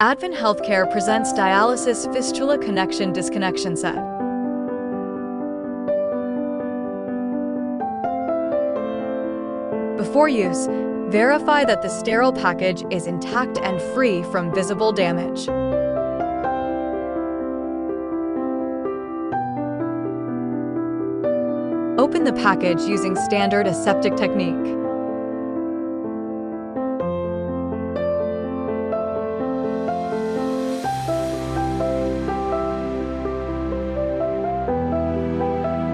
Advin Health Care presents Dialysis Fistula Connection Disconnection Set. Before use, verify that the sterile package is intact and free from visible damage. Open the package using standard aseptic technique.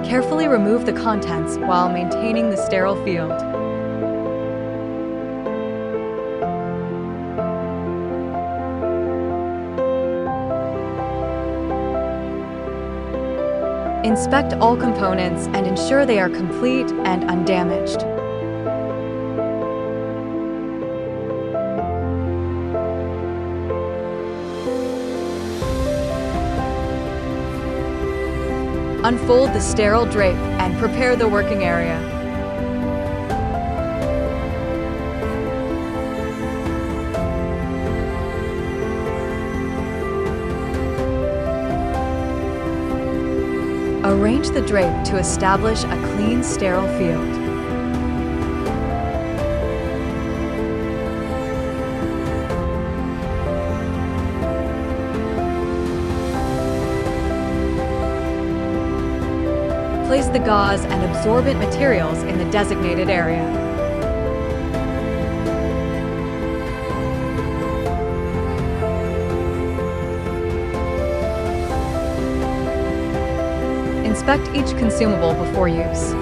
Carefully remove the contents while maintaining the sterile field. Inspect all components and ensure they are complete and undamaged. Unfold the sterile drape and prepare the working area. Arrange the drape to establish a clean, sterile field. Place the gauze and absorbent materials in the designated area. Inspect each consumable before use.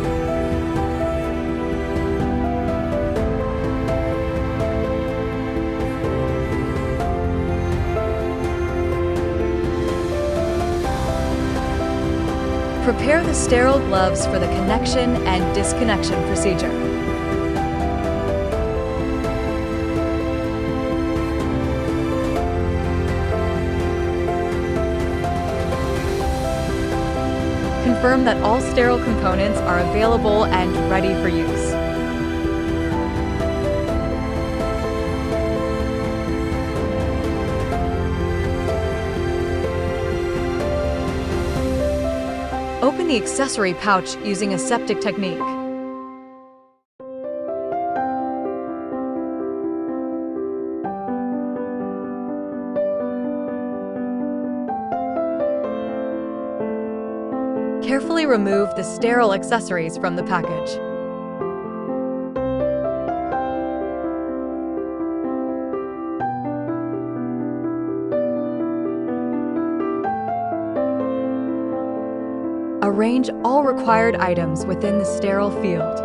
Prepare the sterile gloves for the connection and disconnection procedure. Confirm that all sterile components are available and ready for use. Open the accessory pouch using aseptic technique. Carefully remove the sterile accessories from the package. Arrange all required items within the sterile field.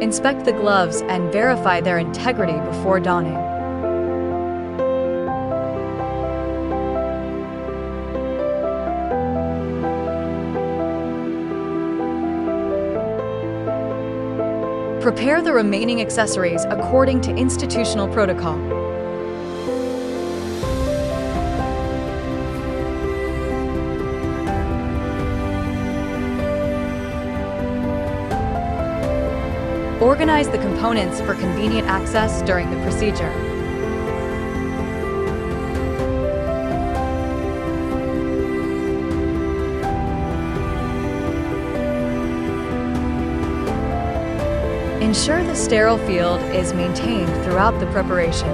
Inspect the gloves and verify their integrity before donning. Prepare the remaining accessories according to institutional protocol. Organize the components for convenient access during the procedure. Ensure the sterile field is maintained throughout the preparation.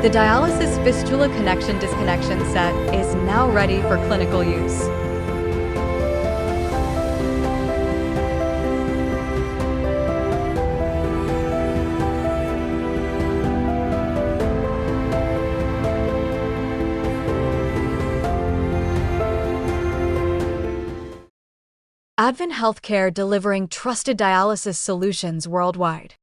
The Dialysis Fistula Connection Disconnection Set is now ready for clinical use. Advin Health Care, delivering trusted dialysis solutions worldwide.